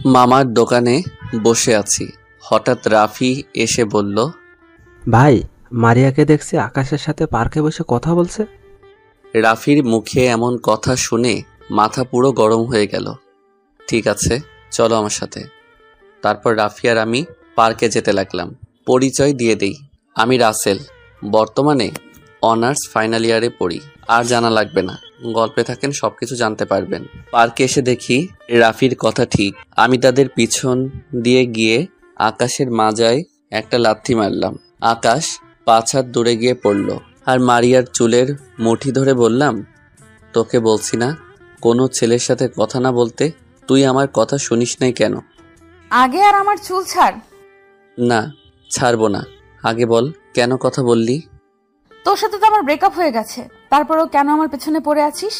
মামার দোকানে বসে আছি। হঠাৎ রাফি এসে বলল, ভাই, মারিয়াকে দেখছি আকাশের সাথে পার্কে বসে কথা বলছে। রাফির মুখে এমন কথা শুনে মাথা পুরো গরম হয়ে গেল। ঠিক আছে, চলো আমার সাথে। তারপর রাফি আর আমি পার্কে যেতে লাগলাম। পরিচয় দিয়ে দেই, আমি রাসেল, বর্তমানে অনার্স ফাইনাল ইয়ারে পড়ি। আর জানা লাগবে না, গল্পে থাকেন সবকিছু জানতে পারবেন। পার্কে এসে দেখি রাফির কথা ঠিক। আমি তাদের পিছন দিয়ে গিয়ে আকাশের মাজায় একটা লাথি মারলাম। আকাশ 5 হাত দূরে গিয়ে পড়ল। আর মারিয়ার চুলের মুঠি ধরে বললাম, তোকে বলছি না কোনো ছেলের সাথে কথা না বলতে? তুই আমার কথা শুনিস নাই কেন? আগে আর আমার চুল ছাড়। না, ছাড়বো না। আগে বল, কেন কথা বললি? তোর সাথে তো আমার ব্রেকআপ হয়ে গেছে, তারপরেও কেন আমার পেছনে পড়ে আছিস?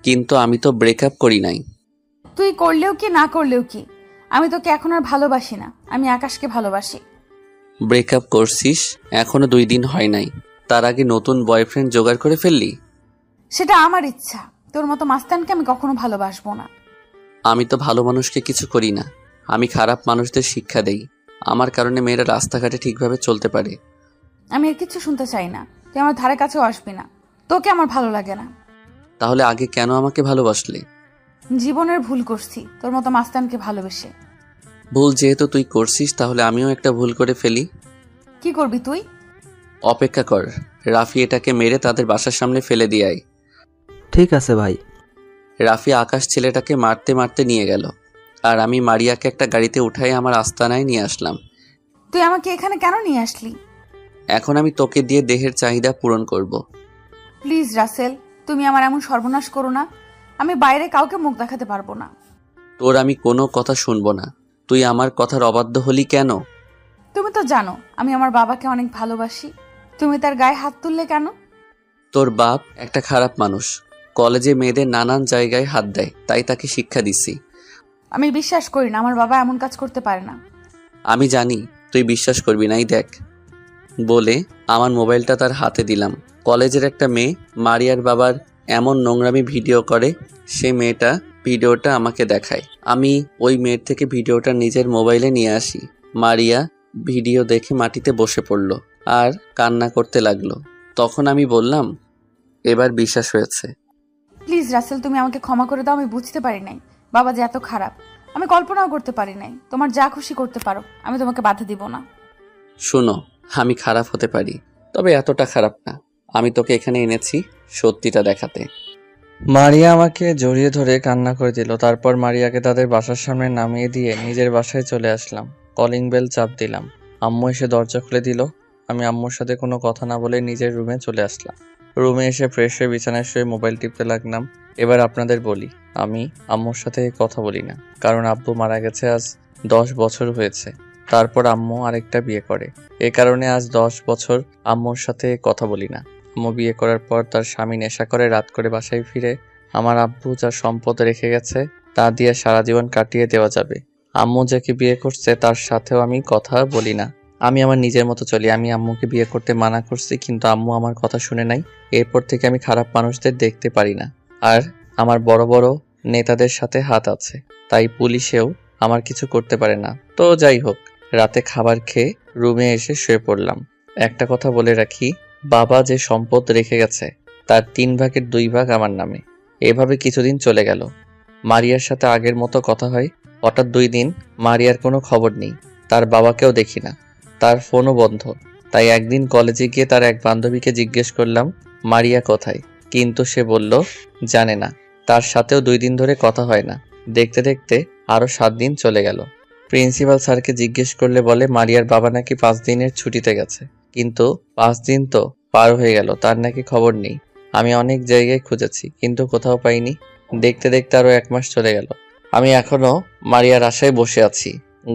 কিন্তু আমি তো ব্রেকআপ করি নাই। তুই করলেও কি না করলেও কি, আমি তোকে এখন আর ভালোবাসি না, আমি আকাশকে ভালোবাসি। ব্রেকআপ করছিস, এখনো 2 দিন হয় নাই, তার আগে নতুন বয়ফ্রেন্ড জোগাড় করে ফেললি? সেটা আমার ইচ্ছা, তোর মতো মাস্তানকে আমি কখনো ভালোবাসবো না। আমি তো ভালো মানুষকে কিছু করি না, আমি খারাপ মানুষদের শিক্ষা দেই। আমার কারণে মেয়েরা রাস্তাঘাটে ঠিকভাবে চলতে পারে। আমি আর কিছু শুনতে চাই না, তুই আমার ধারে কাছেও আসবি না, তোকে আমার ভালো লাগে না। তাহলে আগে কেন আমাকে ভালোবাসলে? জীবনের ভুল করছি তোর মতো মাস্তানকে ভালোবেসে। ভুল যেহেতু তুই করছিস, তাহলে আমিও একটা ভুল করে ফেলি। কি করবি তুই? অপেক্ষা কর, রাফি এটাকে মেরে তাদের বাসার সামনে ফেলে দিয়ে আয়। ঠিক আছে ভাই। রাফি আকাশ ছেলেটাকে মারতে মারতে নিয়ে গেল, আর আমি মারিয়াকে একটা গাড়িতে উঠাই আমার আস্তানায় নিয়ে আসলাম। তুই আমাকে এখানে কেন নিয়ে আসলি? এখন আমি তোকে দিয়ে দেহের চাহিদা পূরণ করব। প্লিজ রাসেল, তুমি আমার এমন সর্বনাশ করো না, আমি বাইরে কাউকে মুখ দেখাতে পারবো না। তোর আমি কোনো কথা শুনবো না। তুই আমার কথার অবাধ্য হলি কেন? তুমি তো জানো আমি আমার বাবাকে অনেক ভালোবাসি, তুমি তার গায়ে হাত তুললে কেন? তোর বাপ একটা খারাপ মানুষ, কলেজে মেয়েদের নানান জায়গায় হাত দেয়, তাই তাকে শিক্ষা দিছি। আমি বিশ্বাস করি না আমার বাবা এমন কাজ করতে পারে না। আমি জানি তুই বিশ্বাস করবি নাই, দেখ। বলে আমার মোবাইলটা তার হাতে দিলাম। কলেজের একটা মেয়ে মারিয়ার বাবার এমন নোংরামি ভিডিও করে, সে মেয়েটা ভিডিওটা আমাকে দেখায়। আমি ওই মেয়ের থেকে ভিডিওটা নিজের মোবাইলে নিয়ে আসি। মারিয়া ভিডিও দেখে মাটিতে বসে পড়ল আর কান্না করতে লাগলো। তখন আমি বললাম, এবার বিশ্বাস হয়েছে। প্লিজ রাসেল, তুমি আমাকে ক্ষমা করে দাও, আমি বুঝতে পারি নাই বাবা যে এত খারাপ, আমি কল্পনাও করতে পারি নাই। তোমার যা খুশি করতে পারো, আমি তোমাকে বাধা দিব না। শোনো, আমি খারাপ হতে পারি, তবে এতটা খারাপ না। আমি তোকে এখানে এনেছি সত্যিটা দেখাতে। মারিয়া আমাকে জড়িয়ে ধরে কান্না করে দিল। তারপর মারিয়াকে তাদের বাসার সামনে নামিয়ে দিয়ে নিজের বাসায় চলে আসলাম। কলিং বেল চাপ দিলাম, আম্মু এসে দরজা খুলে দিল। আমি আম্মুর সাথে কোনো কথা না বলে নিজের রুমে চলে আসলাম। রুমে এসে ফ্রেশ হয়ে বিছানায় শুয়ে মোবাইল টিপতে লাগলাম। এবার আপনাদের বলি, আমি আম্মুর সাথে কথা বলি না, কারণ আব্বু মারা গেছে আজ 10 বছর হয়েছে। তারপর আম্মু আরেকটা বিয়ে করে, এ কারণে আজ 10 বছর আম্মুর সাথে কথা বলি না। আম্মু বিয়ে করার পর তার স্বামী নেশা করে রাত করে বাসায় ফিরে। আমার আব্বু যা সম্পদ রেখে গেছে তা দিয়ে সারা জীবন কাটিয়ে দেওয়া যাবে। আম্মু যাকে বিয়ে করছে তার সাথেও আমি কথা বলি না, আমি আমার নিজের মতো চলি। আমি আম্মুকে বিয়ে করতে মানা করছি, কিন্তু আম্মু আমার কথা শুনে নাই। এরপর থেকে আমি খারাপ মানুষদের দেখতে পারি না। আর আমার বড় বড় নেতাদের সাথে হাত আছে, তাই পুলিশেও আমার কিছু করতে পারে না। তো যাই হোক, রাতে খাবার খেয়ে রুমে এসে শুয়ে পড়লাম। একটা কথা বলে রাখি, বাবা যে সম্পদ রেখে গেছে তার 3 ভাগের 2 ভাগ আমার নামে। এভাবে কিছুদিন চলে গেল। মারিয়ার সাথে আগের মতো কথা হয়। হঠাৎ 2 দিন মারিয়ার কোনো খবর নেই, তার বাবাকেও দেখি না, তার ফোনও বন্ধ। তাই একদিন কলেজে গিয়ে তার এক বান্ধবীকে জিজ্ঞেস করলাম মারিয়া কোথায়, কিন্তু সে বলল জানে না। তার সাথেও 2 দিন ধরে কথা হয় না। দেখতে দেখতে আরো 7 দিন চলে গেল। প্রিন্সিপাল স্যারকে জিজ্ঞেস করলে বলে মারিয়ার বাবা নাকি 5 দিনের ছুটিতে গেছে, কিন্তু 5 দিন তো পার হয়ে গেল, তার নাকি খবর নেই। আমি অনেক জায়গায় খুঁজেছি, কিন্তু কোথাও পাইনি। দেখতে দেখতে আরো 1 মাস চলে গেল। আমি এখনো মারিয়ার আশায় বসে আছি।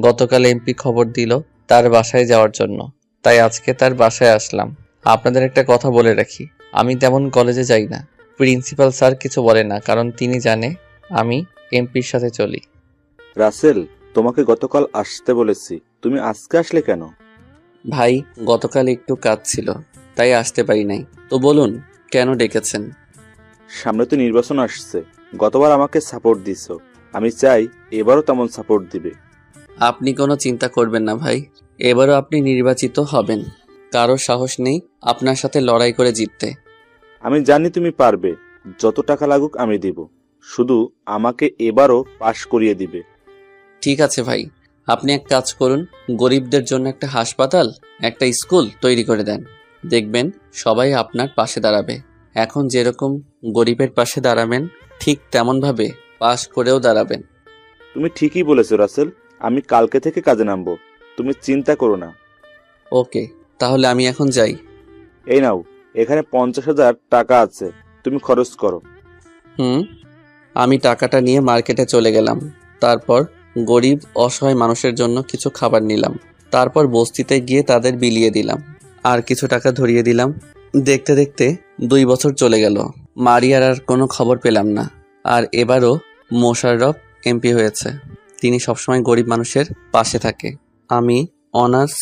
গতকাল এমপি খবর দিল তার বাসায় যাওয়ার জন্য, তাই আজকে তার বাসায় আসলাম। আপনাদের একটা কথা বলে রাখি, আমি তেমন কলেজে যাই না। প্রিন্সিপাল স্যার কিছু বলে না, কারণ তিনি জানে আমি এমপির সাথে চলি। রাসেল, তোমাকে গতকাল আসতে বলেছি, তুমি আজকে আসলে কেন? ভাই, গতকাল একটু কাজ ছিল, তাই আসতে পারি নাই। তো বলুন, কেন ডেকেছেন? সামনে তো নির্বাচন আসছে, গতবার আমাকে সাপোর্ট দিছো, আমি চাই এবারও তেমন সাপোর্ট দিবে। আপনি কোনো চিন্তা করবেন না ভাই, এবারও আপনি নির্বাচিত হবেন। কারো সাহস নেই আপনার সাথে লড়াই করে জিততে। আমি জানি তুমি পারবে, যত টাকা লাগুক আমি দিব, শুধু আমাকে এবারও পাশ করিয়ে দিবে। ঠিক আছে ভাই, আপনি এক কাজ করুন, গরিবদের জন্য একটা হাসপাতাল, একটা স্কুল তৈরি করে দেন। দেখবেন সবাই আপনার পাশে দাঁড়াবে। এখন যেরকম গরিবের পাশে দাঁড়াবেন, ঠিক তেমনভাবে পাশ করেও দাঁড়াবেন। তুমি ঠিকই বলেছো রাসেল, আমি কালকে থেকে কাজে নামবো, তুমি চিন্তা করো না। ওকে, তাহলে আমি এখন যাই। এই নাও, এখানে 50,000 টাকা আছে, তুমি খরচ করো। আমি টাকাটা নিয়ে মার্কেটে চলে গেলাম। তারপর গরিব অসহায় মানুষের জন্য কিছু খাবার নিলাম। তারপর বস্তিতে গিয়ে তাদের বিলিয়ে দিলাম, আর কিছু টাকা ধরিয়ে দিলাম। দেখতে দেখতে 2 বছর চলে গেল। মারিয়ার আর কোনো খবর পেলাম না। আর এবারও মোশাররফ এমপি হয়েছে। তিনি সবসময় গরিব মানুষের পাশে থাকে। আমি অনার্স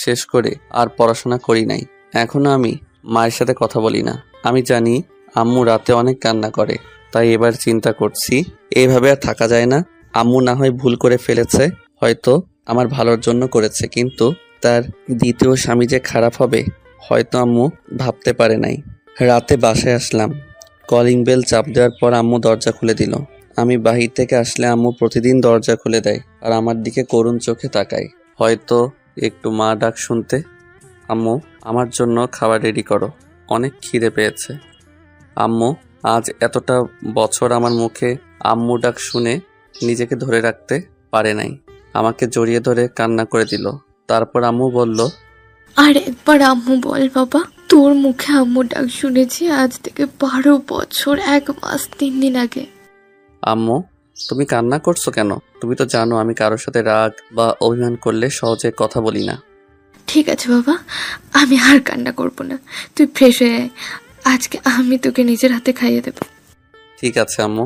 শেষ করে আর পড়াশোনা করি নাই। এখনো আমি মায়ের সাথে কথা বলি না। আমি জানি আম্মু রাতে অনেক কান্না করে, তাই এবার চিন্তা করছি এইভাবে আর থাকা যায় না। আম্মু না হয় ভুল করে ফেলেছে, হয়তো আমার ভালোর জন্য করেছে, কিন্তু তার দ্বিতীয় স্বামী যে খারাপ হবে হয়তো আম্মু ভাবতে পারে নাই। রাতে বাসায় আসলাম। কলিং বেল চাপ দেওয়ার পর আম্মু দরজা খুলে দিল। আমি বাহির থেকে আসলে আম্মু প্রতিদিন দরজা খুলে দেয় আর আমার দিকে করুণ চোখে তাকায়, হয়তো একটু মা ডাক শুনতে। আম্মু, আমার জন্য খাবার রেডি করো, অনেক খিদে পেয়েছে। আম্মু আজ এতটা বছর আমার মুখে আম্মু ডাক শুনে নিজেকে ধরে রাখতে পারে নাই, আমাকে জড়িয়ে ধরে কান্না করে দিল। তারপর আম্মু বলল, আর একবার আম্মু বল বাবা, তোর মুখে আম্মু ডাক শুনেছি আজ থেকে 12 বছর 1 মাস 3 দিন আগে। আম্মু, তুমি কান্না করছো কেন? তুমি তো জানো আমি কারোর সাথে রাগ বা অভিমান করলে সহজে কথা বলি না। ঠিক আছে বাবা, আমি আর কান্না করব না, তুই ফ্রেশ হয়ে আয়, আজকে আমি তোকে নিজের হাতে খাইয়ে দেব। ঠিক আছে আম্মু।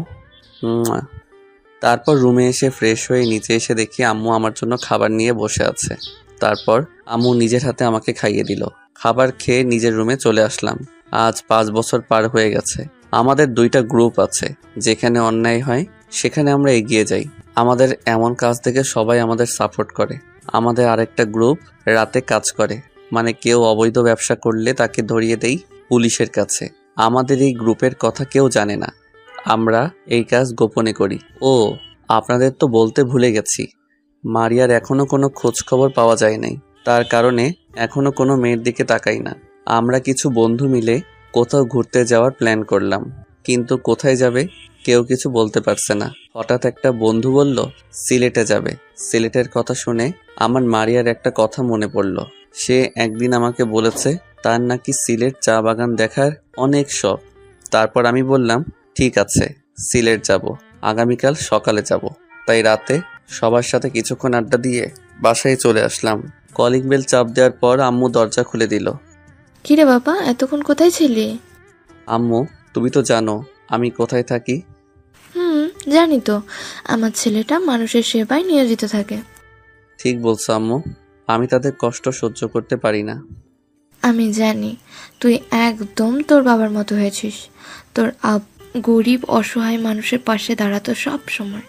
মুয়া। তারপর রুমে এসে ফ্রেশ হয়ে নিচে এসে দেখি আম্মু আমার জন্য খাবার নিয়ে বসে আছে। তারপর আম্মু নিজের হাতে আমাকে খাইয়ে দিল। খাবার খেয়ে নিজের রুমে চলে আসলাম। আজ 5 বছর পার হয়ে গেছে। আমাদের 2টা গ্রুপ আছে, যেখানে অন্যায় হয় সেখানে আমরা এগিয়ে যাই। আমাদের এমন কাজ দেখে সবাই আমাদের সাপোর্ট করে। আমাদের আরেকটা গ্রুপ রাতে কাজ করে, মানে কেউ অবৈধ ব্যবসা করলে তাকে ধরিয়ে দেই পুলিশের কাছে। আমাদের এই গ্রুপের কথা কেউ জানে না, আমরা এই কাজ গোপনে করি। ও, আপনাদের তো বলতে ভুলে গেছি, মারিয়ার এখনো কোনো খোঁজ খবর পাওয়া যায় নাই। তার কারণে এখনো কোনো মেয়ের দিকে তাকাই না। আমরা কিছু বন্ধু মিলে কোথাও ঘুরতে যাওয়ার প্ল্যান করলাম, কিন্তু কোথায় যাবে কেউ কিছু বলতে পারছে না। হঠাৎ একটা বন্ধু বলল সিলেটে যাবে। সিলেটের কথা শুনে আমার মারিয়ার একটা কথা মনে পড়ল। সে একদিন আমাকে বলেছে তার নাকি সিলেট চা বাগান দেখার অনেক শখ। তারপর আমি বললাম ঠিক আছে, সিলেট যাব, আগামীকাল সকালে যাব। তাই রাতে সবার সাথে কিছুক্ষণ আড্ডা দিয়ে বাসায় চলে আসলাম। কলিং বেল চাপ দেওয়ার পর আম্মু দরজা খুলে দিল। কিরে বাবা, এতক্ষণ কোথায় ছিলি? আম্মু, তুমি তো জানো আমি কোথায় থাকি। জানি তো, আমার ছেলেটা মানুষের সেবায় নিয়োজিত থাকে। ঠিক বলছো আম্মু, আমি তাদের কষ্ট সহ্য করতে পারি না। আমি জানি তুই একদম তোর বাবার মতো হয়েছিস। তোর গরিব অসহায় মানুষের পাশে দাঁড়াতো সব সময়।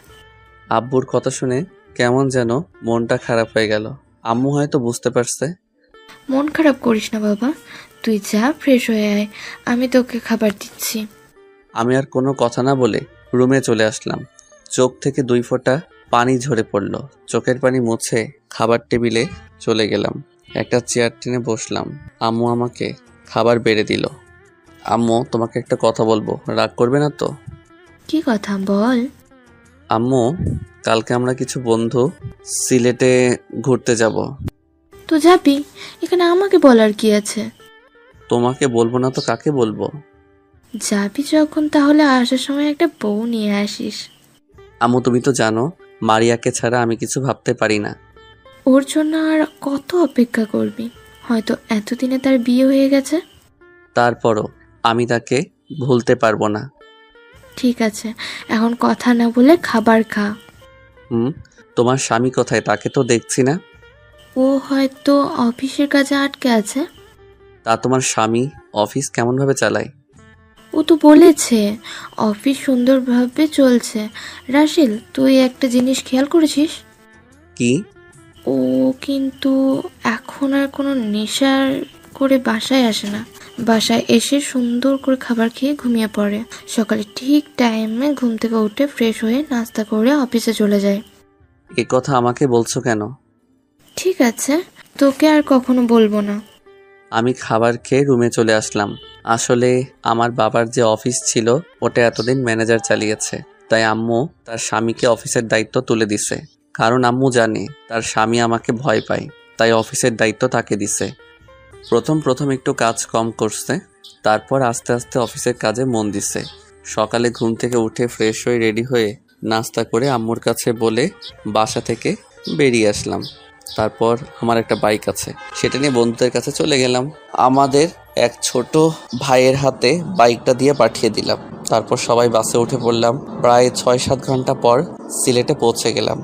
আব্বুর কথা শুনে কেমন যেন মনটা খারাপ হয়ে গেল। আম্মু হয়তো বুঝতে পারছে। মন খারাপ করিস না বাবা, তুই যা ফ্রেশ হয়ে আয়, আমি তোকে খাবার দিচ্ছি। আমি আর কোনো কথা না বলে রুমে চলে আসলাম। চোখ থেকে 2 ফোঁটা পানি ঝরে পড়ল। চোখের পানি মুছে খাবার টেবিলে চলে গেলাম। একটা চেয়ার টেনে বসলাম। আম্মু আমাকে খাবার বেড়ে দিল। আম্মু, তোমাকে একটা কথা বলবো, রাগ করবে না তো? কি কথা বল। আম্মু, কালকে আমরা কিছু বন্ধু সিলেটে ঘুরতে যাব। তো যাবি, এখানে আমাকে বলার কি আছে? তোমাকে বলবো না তো কাকে বলবো? যাবি যখন তাহলে আসার সময় একটা বউ নিয়ে আসিস। আম্মু, তুমি তো জানো মারিয়াকে ছাড়া আমি কিছু ভাবতে পারি না। ওর জন্য আর কত অপেক্ষা করবি? হয়তো এতদিনে তার বিয়ে হয়ে গেছে। তারপরও আমি তাকে ভুলতে পারবো না। ঠিক আছে, এখন কথা না বলে খাবার খা। তোমার স্বামী কোথায়? তাকে তো দেখছি না। ও হয়তো অফিসের কাজে আটকে আছে। তা তোমার স্বামী অফিস কেমনভাবে চালায়? ও তো বলেছে অফিস সুন্দরভাবে চলছে। রাসেল, তুই একটা জিনিস খেয়াল করেছিস? কি? ও কিন্তু এখন আর কোনো নেশার করে বাসায় আসে না। বাসায় এসে সুন্দর করে খাবার খেয়ে ঘুমিয়ে পড়ে। সকালে ঠিক টাইমে ঘুম থেকে উঠে ফ্রেশ হয়ে নাস্তা করে অফিসে চলে যায়। এ কথা আমাকে বলছো কেন? ঠিক আছে, তোকে আর কখনো বলবো না। আমি খাবার খেয়ে রুমে চলে আসলাম। আসলে আমার বাবার যে অফিস ছিল ওটা এতদিন ম্যানেজার চালিয়েছে, তাই আম্মু তার স্বামীকে অফিসের দায়িত্ব তুলে দিছে। কারণ আম্মু জানে তার স্বামী আমাকে ভয় পায়, তাই অফিসের দায়িত্ব তাকে দিছে। প্রথম প্রথম একটু কাজ কম করছে, তারপর আস্তে আস্তে অফিসের কাজে মন দিছে। সকালে ঘুম থেকে উঠে ফ্রেশ হয়ে রেডি হয়ে নাস্তা করে আম্মুর কাছে বলে বাসা থেকে বেরিয়ে আসলাম। তারপর আমার একটা বাইক আছে, সেটা নিয়ে বন্ধুদের কাছে চলে গেলাম। আমাদের এক ছোট ভাইয়ের হাতে বাইকটা দিয়ে পাঠিয়ে দিলাম। তারপর সবাই বাসে উঠে পড়লাম। প্রায় 6-7 ঘন্টা পর সিলেটে পৌঁছে গেলাম।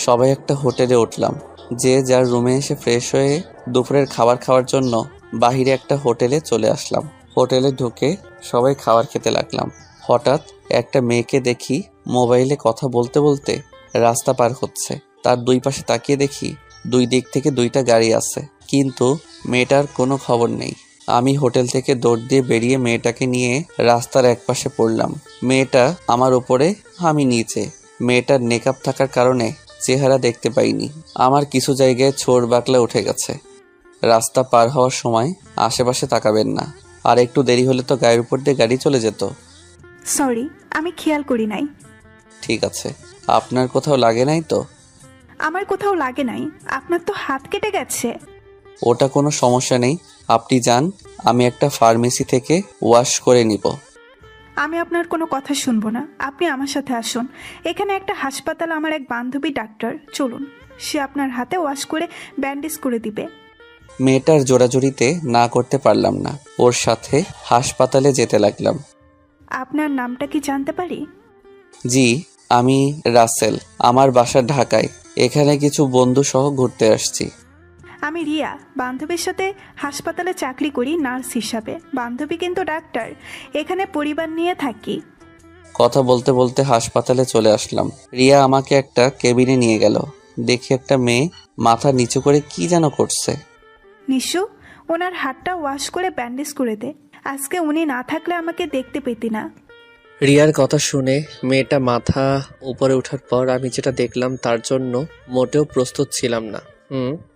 সবাই একটা হোটেলে উঠলাম। যে যার রুমে এসে ফ্রেশ হয়ে দুপুরের খাবার খাওয়ার জন্য বাহিরে একটা হোটেলে চলে আসলাম। হোটেলে ঢুকে সবাই খাবার খেতে লাগলাম। হঠাৎ একটা মেয়েকে দেখি মোবাইলে কথা বলতে বলতে রাস্তা পার হচ্ছে। তার দুই পাশে তাকিয়ে দেখি দুই দিক থেকে দুইটা গাড়ি আছে, কিন্তু মেয়েটার কোনো খবর নেই। আমি হোটেল থেকে দৌড় দিয়ে বেরিয়ে মেয়েটাকে নিয়ে রাস্তার একপাশে পড়লাম। মেয়েটা আমার উপরে, আমি নিচে। মেয়েটার নেকআপ থাকার কারণে চেহারা দেখতে পাইনি। আমার কিছু জায়গায় ছোড় বাকলা উঠে গেছে। রাস্তা পার হওয়ার সময় আশেপাশে তাকাবেন না, আর একটু দেরি হলে তো গায়ের উপর দিয়ে গাড়ি চলে যেত। সরি, আমি খেয়াল করি নাই। ঠিক আছে, আপনার কোথাও লাগে নাই তো? আমার কোথাও লাগে নাই। আপনার তো হাত কেটে গেছে। ওটা কোনো সমস্যা নেই, আপনি যান, আমি একটা ফার্মেসি থেকে ওয়াশ করে নিব। আমি আপনার কোনো কথা শুনবো না, আপনি আমার সাথে আসুন। এখানে একটা হাসপাতাল, আমার এক বান্ধবী ডাক্তার, চলুন। সে আপনার হাতে ওয়াশ করে ব্যান্ডেজ করে দিবে। মেয়েটার জোরাজুরিতে না করতে পারলাম না, ওর সাথে হাসপাতালে যেতে লাগলাম। আপনার নামটা কি জানতে পারি? জি, আমি রাসেল। আমার বাসা ঢাকায়। এখানে কিছু বন্ধু সহ ঘুরতে আসছি। আমি রিয়া, বান্ধবীর সাথে হাসপাতালে চাকরি করি নার্স হিসাবে। বান্ধবী কিন্তু ডাক্তার। এখানে পরিবার নিয়ে থাকি। কথা বলতে বলতে হাসপাতালে চলে আসলাম। রিয়া আমাকে একটা কেবিনে নিয়ে গেল। দেখি একটা মেয়ে মাথা নিচু করে কি যেন করছে। নিশু, ওনার হাতটা ওয়াশ করে ব্যান্ডেজ করে দে। আজকে উনি না থাকলে আমাকে দেখতে পেতি না। রিয়ার কথা শুনে মেয়েটা মাথা উপরে ওঠার পর আমি যেটা দেখলাম তার জন্য মোটেও প্রস্তুত ছিলাম না।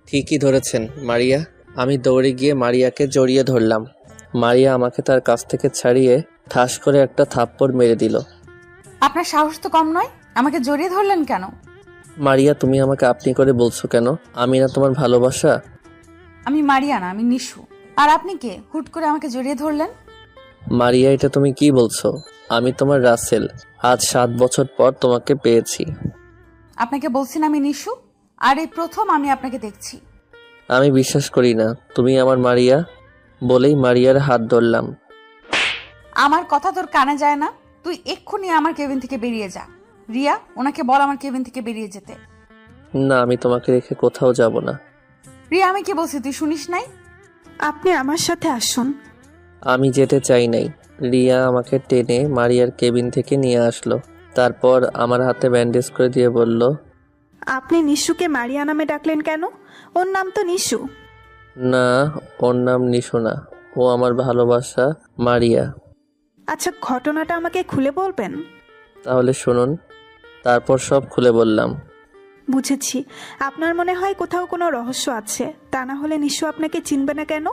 ঠিকই ধরেছেন মারিয়া। আমি দৌড়ে গিয়ে মারিয়াকে জড়িয়ে ধরলাম। মারিয়া আমাকে তার কাছ থেকে ছাড়িয়ে ঠাস করে একটা থাপ্পড় মেরে দিল। আপনার সাহস তো কম নয়, আমাকে জড়িয়ে ধরলেন কেন? মারিয়া, তুমি আমাকে আপনি করে বলছো কেন? আমি না তোমার ভালোবাসা? আমি মারিয়া না, আমি নিশু। আর আপনি কে, হুট করে আমাকে জড়িয়ে ধরলেন? মারিয়া, এটা তুমি কি বলছো? আমি তোমার রাসেল। আজ 7 বছর পর তোমাকে পেয়েছি। আপনাকে বলছি না আমি নিশু, আর এই প্রথম আমি আপনাকে দেখছি। আমি বিশ্বাস করি না তুমি আমার মারিয়া। বলেই মারিয়ার হাত ধরলাম। আমার কথা তোর কানে যায় না? তুই এক্ষুনি আমার কেবিন থেকে বেরিয়ে যা। রিয়া, ওনাকে বল আমার কেবিন থেকে বেরিয়ে যেতে। না, আমি তোমাকে রেখে কোথাও যাব না। রিয়া, আমি কি বলছি তুই শুনিস নাই? আপনি আমার সাথে আসুন। আমি যেতে চাই নাই। রিয়া আমাকে টেনে মারিয়ার কেবিন থেকে নিয়ে আসলো। তারপর আমার হাতে ব্যান্ডেজ করে দিয়ে বলল, আপনি নিশুকে মারিয়া নামে ডাকলেন কেন? ওর নাম তো নিশু। না, ওর নাম নিশু না, ও আমার ভালোবাসা মারিয়া। আচ্ছা, ঘটনাটা আমাকে খুলে বলবেন? তাহলে শুনুন। তারপর সব খুলে বললাম। বুঝেছি, আপনার মনে হয় কোথাও কোনো রহস্য আছে। তা না হলে নিশু আপনাকে চিনবে না কেন?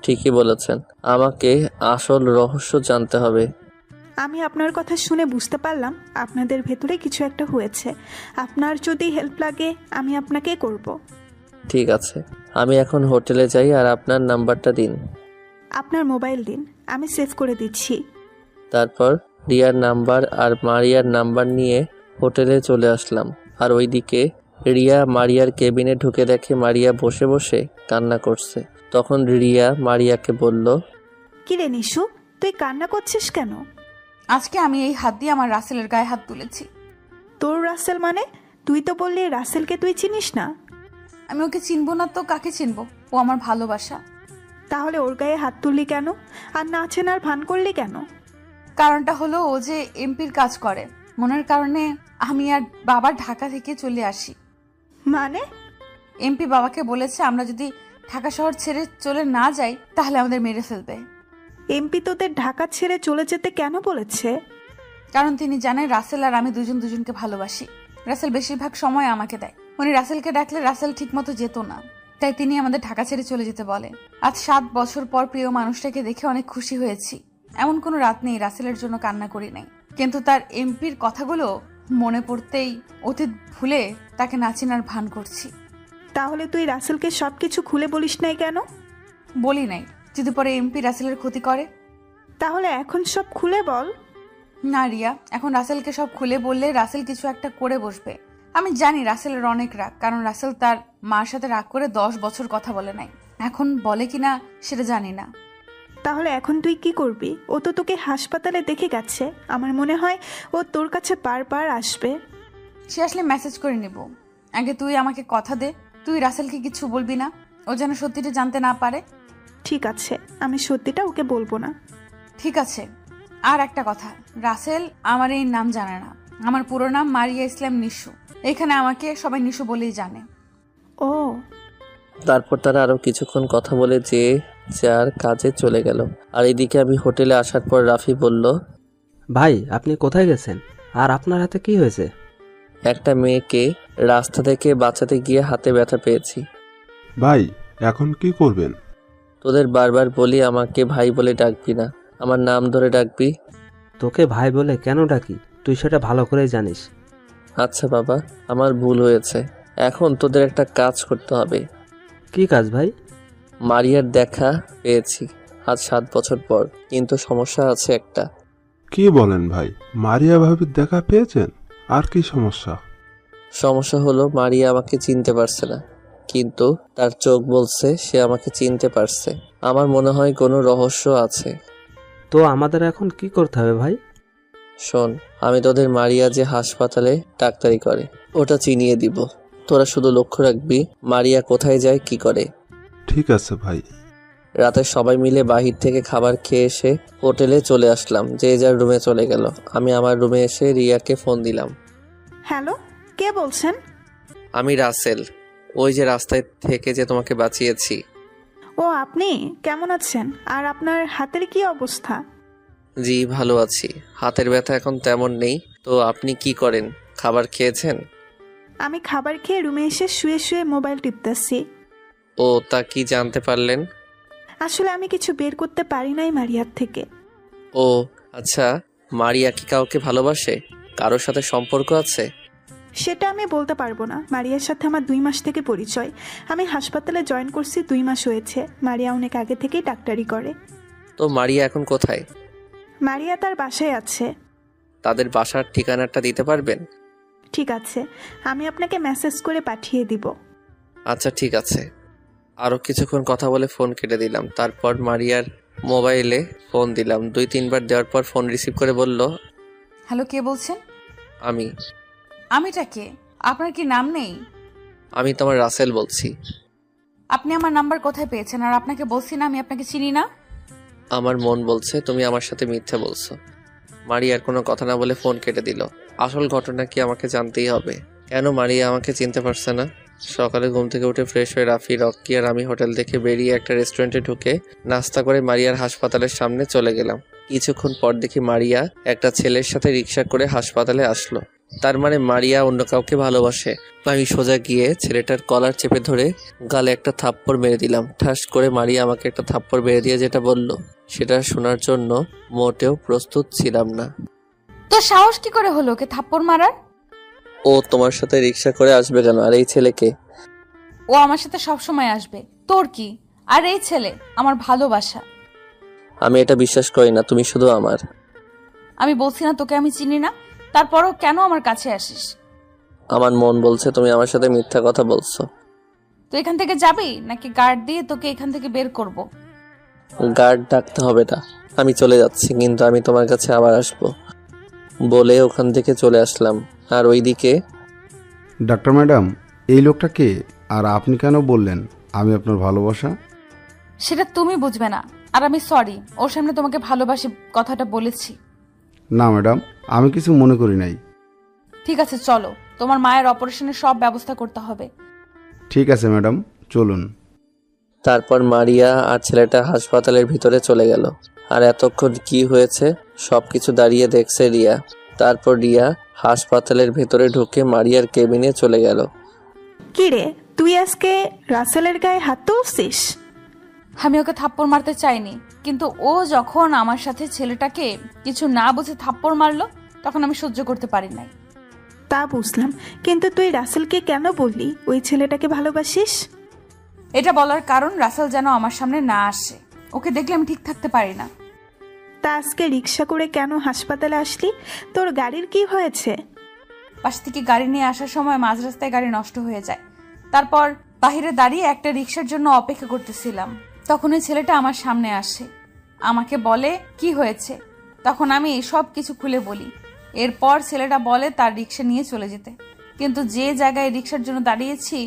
ঠিকই বলেছেন। আমাকে আসল রহস্য জানতে হবে। আমি আপনার কথা শুনে বুঝতে পারলাম আপনাদের ভেতরে কিছু একটা হয়েছে। আপনার যদি হেল্প লাগে আমি আপনাকে করব। ঠিক আছে, আমি এখন হোটেলে যাই আর আপনার নাম্বারটা দিন। আপনার মোবাইল দিন, আমি সেভ করে দিচ্ছি। তারপর রিয়ার নাম্বার আর মারিয়ার নাম্বার নিয়ে হোটেলে চলে আসলাম। আর ওইদিকে রিয়া মারিয়ার কেবিনে ঢুকে দেখে মারিয়া বসে বসে কান্না করছে। তখন রিয়া মারিয়াকে বলল, কিরে নিশু, তুই কান্না করছিস কেন? আজকে আমি এই হাত দিয়ে আমার রাসেলের গায়ে হাত তুলেছি। তোর রাসেল মানে? তুই তো বললি রাসেলকে তুই চিনিস না। আমি ওকে চিনবো না তো কাকে চিনবো? ও আমার ভালোবাসা। তাহলে ওর গায়ে হাত তুললি কেন? আর না চেনার ভান করলি কেন? কারণটা হলো ও যে এমপির কাজ করে, মনের কারণে আমি আর বাবা ঢাকা থেকে চলে আসি। মানে? এমপি বাবাকে বলেছে আমরা যদি ঢাকা শহর ছেড়ে চলে না যাই তাহলে আমাদের মেরে ফেলবে। এমপি তোদের ঢাকা ছেড়ে চলে যেতে কেন বলেছে? কারণ তিনি জানেন রাসেল আর আমি দুজন দুজনকে ভালোবাসি। রাসেল বেশিরভাগ সময় আমাকে দেয়। উনি রাসেলকে ডাকলে রাসেল ঠিকমতো যেত না, তাই তিনি আমাদের ঢাকা ছেড়ে চলে যেতে বলে। আজ 7 বছর পর প্রিয় মানুষটাকে দেখে অনেক খুশি হয়েছি। এমন কোনো রাত নেই রাসেলের জন্য কান্না করি নাই, কিন্তু তার এমপির কথাগুলো মনে পড়তেই অতীত ভুলে তাকে না চেনার ভান করছি। তাহলে তুই রাসেলকে সবকিছু খুলে বলিস নাই কেন? বলি নাই, যদি পরে এমপি রাসেলের ক্ষতি করে। তাহলে এখন সব খুলে বল। না রিয়া, এখন রাসেলকে সব খুলে বললে রাসেল কিছু একটা করে বসবে। আমি জানি রাসেলের অনেক রাগ, কারণ রাসেল তার মার সাথে রাগ করে 10 বছর কথা বলে নাই। এখন বলে কিনা সেটা জানি না। তাহলে এখন তুই কি করবি? ও তো তোকে হাসপাতালে দেখে গেছে। আমার মনে হয় ও তোর কাছে বারবার আসবে। সে আসলে মেসেজ করে নিব। আগে তুই আমাকে কথা দে, তুই রাসেলকে কিছু বলবি না, ও যেন সত্যিটা জানতে না পারে। ঠিক আছে, আমি সত্যিটা ওকে বলবো না। ঠিক আছে। আর একটা কথা, রাসেল আমার এই নাম জানে না। আমার পুরো নাম মারিয়া ইসলাম নিশু। এখানে আমাকে সবাই নিশু বলেই জানে। ও, তারপর তারা আরো কিছুক্ষণ কথা বলে যে যার কাজে চলে গেল। আর এদিকে আমি হোটেলে আসার পর রাফি বলল, ভাই আপনি কোথায় গেছেন? আর আপনার হাতে কি হয়েছে? একটা মেয়েকে রাস্তা থেকে বাঁচাতে গিয়ে হাতে ব্যথা পেয়েছি। ভাই এখন কি করবেন? তোদের বারবার বলি আমাকে ভাই বলে ডাকবি না, আমার নাম ধরে ডাকবি। তোকে ভাই বলে কেন ডাকি তুই সেটা ভালো করেই জানিস। আচ্ছা বাবা, আমার ভুল হয়েছে। এখন তোদের একটা কাজ করতে হবে। কি কাজ ভাই? মারিয়ার দেখা পেয়েছি আজ 7 বছর পর, কিন্তু সমস্যা আছে একটা। কি বলেন ভাই, মারিয়া ভাবির দেখা পেয়েছেন? আর কি সমস্যা? সমস্যা হলো মারিয়া আমাকে চিনতে পারছে না, কিন্তু তার চোখ বলছে সে আমাকে চিনতে পারছে। আমার মনে হয় কোনো রহস্য আছে। তো আমাদের এখন কি করতে হবে ভাই? শোন, আমি তোদের মারিয়া যে হাসপাতালে ডাক্তারি করে ওটা চিনিয়ে দিব। তোরা শুধু লক্ষ্য রাখবি মারিয়া কোথায় যায় কি করে। ঠিক আছে ভাই। রাতে সবাই মিলে বাহির থেকে খাবার খেয়ে এসে হোটেলে চলে আসলাম, যে যার রুমে চলে গেল। আমি আমার রুমে এসে রিয়াকে ফোন দিলাম। হ্যালো, কে বলছেন? আমি রাসেল, ওই যে রাস্তায় থেকে যে তোমাকে বাঁচিয়েছি। ও আপনি কেমন আছেন? আর আপনার হাতের কি অবস্থা? জি ভালো আছি, হাতের ব্যথা এখন তেমন নেই। তো আপনি কি করেন? খাবার খেয়েছেন? আমি খাবার খেয়ে রুমে এসে শুয়ে শুয়ে মোবাইল টিপতেছি। ও তা কি জানতে পারলেন? আসলে আমি কিছু বের করতে পারি নাই মারিয়ার থেকে। ও আচ্ছা, মারিয়া কি কাউকে ভালোবাসে? কারোর সাথে সম্পর্ক আছে? সেটা আমি বলতে পারবো না। মারিয়ার সাথে আমার 2 মাস থেকে পরিচয়। আমি হাসপাতালে জয়েন করছি 2 মাস হয়েছে। মারিয়া অনেক আগে থেকেই ডাক্তারি করে। তো মারিয়া এখন কোথায়? মারিয়া তার বাসায় আছে। তাদের বাসার ঠিকানাটা দিতে পারবেন? ঠিক আছে, আমি আপনাকে মেসেজ করে পাঠিয়ে দিব। আচ্ছা ঠিক আছে। আরও কিছুক্ষণ কথা বলে ফোন কেটে দিলাম। তারপর মারিয়ার মোবাইলে ফোন দিলাম। 2-3 বার দেওয়ার পর ফোন রিসিভ করে বলল, হ্যালো, কে বলছেন? আমি। আমিটা কে? আপনার কি নাম নেই? আমি তোমার রাসেল বলছি। আপনি আমার নাম্বার কোথায় পেয়েছেন? আর আপনাকে বলছি না আমি আপনাকে চিনি না। আমার মন বলছে তুমি আমার সাথে মিথ্যা বলছো। মারিয়ার কোনো কথা না বলে ফোন কেটে দিল। আসল ঘটনা কি আমাকে জানতেই হবে। কেন মারিয়া আমাকে চিনতে পারছে না? সকালে ঘুম থেকে উঠে ফ্রেশ হয়ে রাফি, রকি আর আমি হোটেল থেকে বেরিয়ে একটা রেস্টুরেন্টে ঢুকে নাস্তা করে মারিয়ার হাসপাতালের সামনে চলে গেলাম। কিছুক্ষণ পর দেখি মারিয়া একটা ছেলের সাথে রিক্সা করে হাসপাতালে আসলো। তার মানে মারিয়া অন্য কাউকে ভালোবাসে। আমি সোজা গিয়ে ছেলেটার কলার চেপে ধরে গালে একটা থাপ্পড় মেরে দিলাম। ঠাস করে মারিয়া আমাকে একটা থাপ্পড় মেরে দিয়ে যেটা বলল সেটা শোনার জন্য মোটেও প্রস্তুত ছিলাম না। তো সাহস কি করে হলো ওকে থাপ্পড় মারার? ও তোমার সাথে রিক্সা করে আসবে কেন? আর এই ছেলেকে? ও আমার সাথে সব সময় আসবে, তোর কি? আর এই ছেলে আমার ভালোবাসা। আমি এটা বিশ্বাস করি না, তুমি শুধু আমার। আমি বলছি না তোকে আমি চিনি না, তারপরও কেন আমার কাছে আসিস? আমার মন বলছে তুমি আমার সাথে মিথ্যা কথা বলছো। তুই এখান থেকে যাবি নাকি গার্ড দিয়ে তোকে এখান থেকে বের করব? গার্ড ডাকতে হবে না, আমি চলে যাচ্ছি, কিন্তু আমি তোমার কাছে আবার আসবো বলে ওখান থেকে চলে আসলাম। আর ওইদিকে ডাক্তার ম্যাডাম, এই লোকটা কে? আর আপনি কেন বললেন আমি আপনার ভালোবাসা? সেটা তুমি বুঝবে না। আর আমি সরি, ওর সামনে তোমাকে ভালোবাসি কথাটা বলেছি। না ম্যাডাম, আমি কিছু মনে করি নাই। ঠিক আছে চলো, তোমার মায়ের অপারেশনের সব ব্যবস্থা করতে হবে। ঠিক আছে ম্যাডাম, চলুন। তারপর মারিয়া আর ছেলেটা হাসপাতালের ভিতরে চলে গেল। আর এতক্ষণ কি হয়েছে সবকিছু দাঁড়িয়ে দেখছে রিয়া। তারপর রিয়া হাসপাতালের ভেতরে ঢুকে মারিয়ার কেবিনে চলে গেল। কি রে, তুই আজকে রাসেলের গায়ে হাত তুলছিস? আমি ওকে থাপ্পড় মারতে চাইনি, কিন্তু ও যখন আমার সাথে ছেলেটাকে কিছু না বুঝে থাপ্পড় মারলো তখন আমি সহ্য করতে পারি নাই। তা বুঝলাম, কিন্তু তুই রাসেলকে কেন বললি ওই ছেলেটাকে ভালোবাসিস? এটা বলার কারণ রাসেল যেন আমার সামনে না আসে, ওকে দেখলে আমি ঠিক থাকতে পারি না। তা আজকে রিক্সা করে কেন হাসপাতালে আসলি? তোর গাড়ির কি হয়েছে? পাশ থেকে গাড়ি নিয়ে আসার সময় মাঝ রাস্তায় গাড়ি নষ্ট হয়ে যায়। তারপর বাহিরে দাঁড়িয়ে একটা রিক্সার জন্য অপেক্ষা করতেছিলাম, তখন ওই ছেলেটা আমার সামনে আসে, আমাকে বলে কি হয়েছে। তখন আমি সব কিছু খুলে বলি। এরপর ছেলেটা বলে তার রিক্সা নিয়ে চলে যেতে, কিন্তু যে জায়গায় রিক্সার জন্য দাঁড়িয়েছি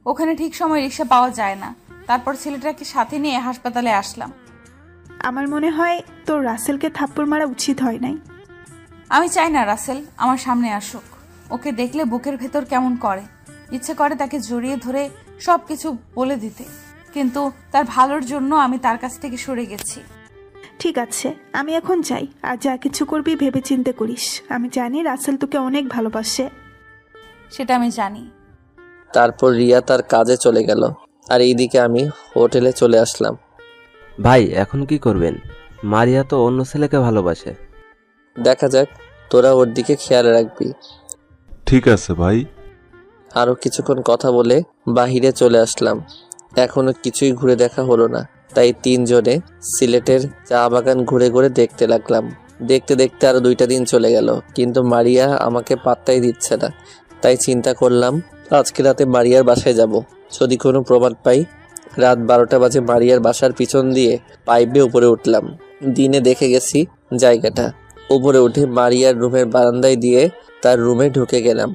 ওখানে ঠিক সময় রিক্সা পাওয়া যায় না। তারপর ছেলেটাকে সাথে নিয়ে হাসপাতালে আসলাম। আমার মনে হয় তোর রাসেলকে থাপ্পড় মারা উচিত হয় নাই। আমি চাই না রাসেল আমার সামনে আসুক, ওকে দেখলে বুকের ভেতর কেমন করে, ইচ্ছে করে তাকে জড়িয়ে ধরে সবকিছু বলে দিতে, কিন্তু তার ভালোর জন্য আমি তার কাছ থেকে সরে গেছি। ঠিক আছে, আমি এখন যাই। আর যা কিছু করবি ভেবে চিন্তে করিস। আমি জানি রাসেল তোকে অনেক ভালোবাসে। সেটা আমি জানি। তারপর রিয়া তার কাজে চলে গেল আর এইদিকে আমি হোটেলে চলে আসলাম। ভাই এখন কি করবেন? মারিয়া তো অন্য ছেলেকে ভালোবাসে। দেখা যাক, তোরা ওর দিকে খেয়াল রাখবি। ঠিক আছে ভাই। আরো কিছুক্ষণ কথা বলে বাহিরে চলে আসলাম। এখনো কিছুই ঘুরে দেখা হলো না, তাই তিনজনে সিলেটের চা বাগান ঘুরে ঘুরে দেখতে লাগলাম। দেখতে দেখতে আরো 2টা দিন চলে গেল, কিন্তু মারিয়া আমাকে পাত্তাই দিচ্ছে না। তাই চিন্তা করলাম আজকে রাতে মারিয়ার বাসায় যাব, যদি কোনো প্রমাণ পাই। রাত 12টা বাজে মারিয়ার বাসার পিছন দিয়ে পাইপে উপরে উঠলাম। দিনে দেখে গেছি জায়গাটা। উপরে উঠে মারিয়ার রুমের বারান্দায় দিয়ে তার রুমে ঢুকে গেলাম।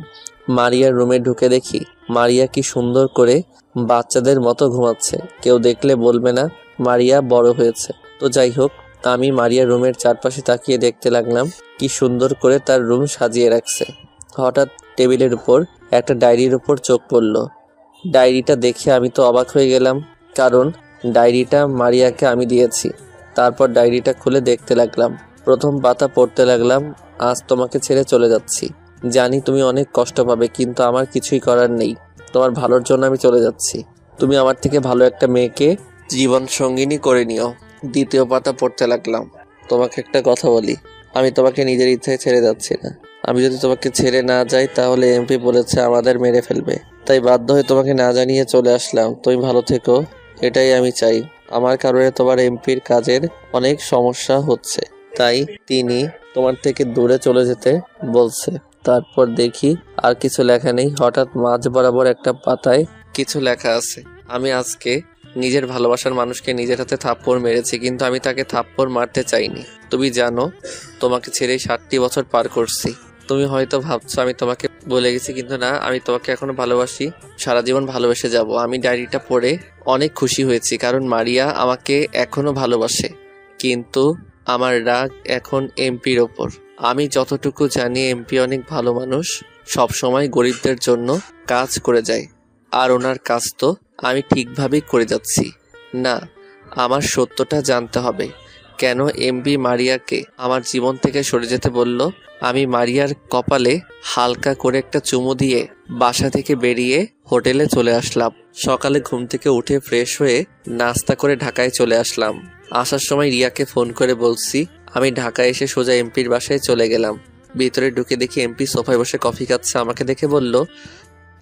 মারিয়ার রুমে ঢুকে দেখি মারিয়া কি সুন্দর করে বাচ্চাদের মতো ঘুমাচ্ছে। কেউ দেখলে বলবে না মারিয়া বড় হয়েছে। তো যাই হোক, আমি মারিয়ার রুমের চারপাশে তাকিয়ে দেখতে লাগলাম কি সুন্দর করে তার রুম সাজিয়ে রাখছে। হঠাৎ টেবিলের উপর একটা ডায়েরির উপর চোখ পড়ল। ডায়েরিটা দেখে আমি তো অবাক হয়ে গেলাম, কারণ ডায়েরিটা মারিয়াকে আমি দিয়েছি। তারপর ডায়েরিটা খুলে দেখতে লাগলাম। প্রথম পাতা পড়তে লাগলাম, আজ তোমাকে ছেড়ে চলে যাচ্ছি। জানি তুমি অনেক কষ্ট পাবে, কিন্তু আমার কিছুই করার নেই। তোমার ভালোর জন্য আমি চলে যাচ্ছি। তুমি আমার থেকে ভালো একটা মেয়েকে জীবন সঙ্গিনী করে নিও। দ্বিতীয় পাতা পড়তে লাগলাম, তোমাকে একটা কথা বলি, আমি তোমাকে নিজের ইচ্ছায় ছেড়ে যাচ্ছি না। আমি যদি তোমাকে ছেড়ে না যাই তাহলে এমপি বলেছে আমাদের মেরে ফেলবে, তাই বাধ্য হয়ে তোমাকে না জানিয়ে চলে আসলাম। তুমি ভালো থেকো, এটাই আমি চাই। আমার কারণে তোমার এমপির কাজের অনেক সমস্যা হচ্ছে, তাই তিনি তোমার থেকে দূরে চলে যেতে বলছে। তারপর দেখি আর কিছু লেখা নেই। হঠাৎ মাঝ বরাবর একটা পাতায় কিছু লেখা আছে, আমি আজকে নিজের ভালোবাসার মানুষকে নিজের হাতে থাপ্পড় মেরেছি, কিন্তু আমি তাকে থাপ্পড় মারতে চাইনি। তুমি জানো তোমাকে ছেড়ে 60টি বছর পার করছি। তুমি হয়তো ভাবছো আমি তোমাকে বলে গেছি, কিন্তু না, আমি তোমাকে এখনো ভালোবাসি, সারা জীবন ভালোবেসে যাব। আমি ডায়েরিটা পড়ে অনেক খুশি হয়েছি, কারণ মারিয়া আমাকে এখনো ভালোবাসে। কিন্তু আমার রাগ এখন এমপির ওপর। আমি যতটুকু জানি এমপি অনেক ভালো মানুষ, সব সময় গরিবদের জন্য কাজ করে যায়, আর ওনার কাজ তো আমি ঠিকভাবেই করে যাচ্ছি। না, আমার সত্যটা জানতে হবে, কেন এমপি মারিয়াকে আমার জীবন থেকে সরে যেতে বলল। আমি মারিয়ার কপালে হালকা করে একটা চুমু দিয়ে বাসা থেকে বেরিয়ে হোটেলে চলে আসলাম। সকালে ঘুম থেকে উঠে ফ্রেশ হয়ে নাস্তা করে ঢাকায় চলে আসলাম। আসার সময় রিয়াকে ফোন করে বলছি আমি ঢাকায় এসে সোজা এমপির বাসায় চলে গেলাম। ভিতরে ঢুকে দেখি এমপি সোফায় বসে কফি খাচ্ছে। আমাকে দেখে বলল,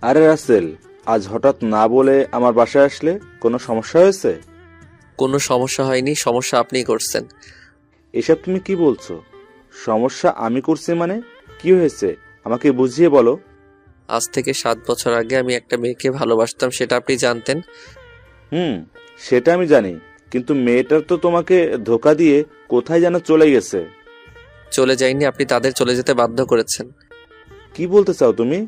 আরে রাসেল, আজ হঠাৎ না বলে আমার বাসায় আসলে, কোনো সমস্যা হয়েছে? কোনো সমস্যা হয়নি, সমস্যা আপনি করছেন। এসব তুমি কি বলছো? সমস্যা আমি করছি মানে? কি হয়েছে আমাকে বুঝিয়ে বলো। আজ থেকে 7 বছর আগে আমি একটা মেয়েকে ভালোবাসতাম, সেটা আপনি জানতেন? সেটা আমি জানি, কিন্তু মেয়েটার তো তোমাকে ধোকা দিয়ে কোথায় যেন চলে গেছে। চলে যায়নি, আপনি তাদের চলে যেতে বাধ্য করেছেন। কি বলতে চাও তুমি?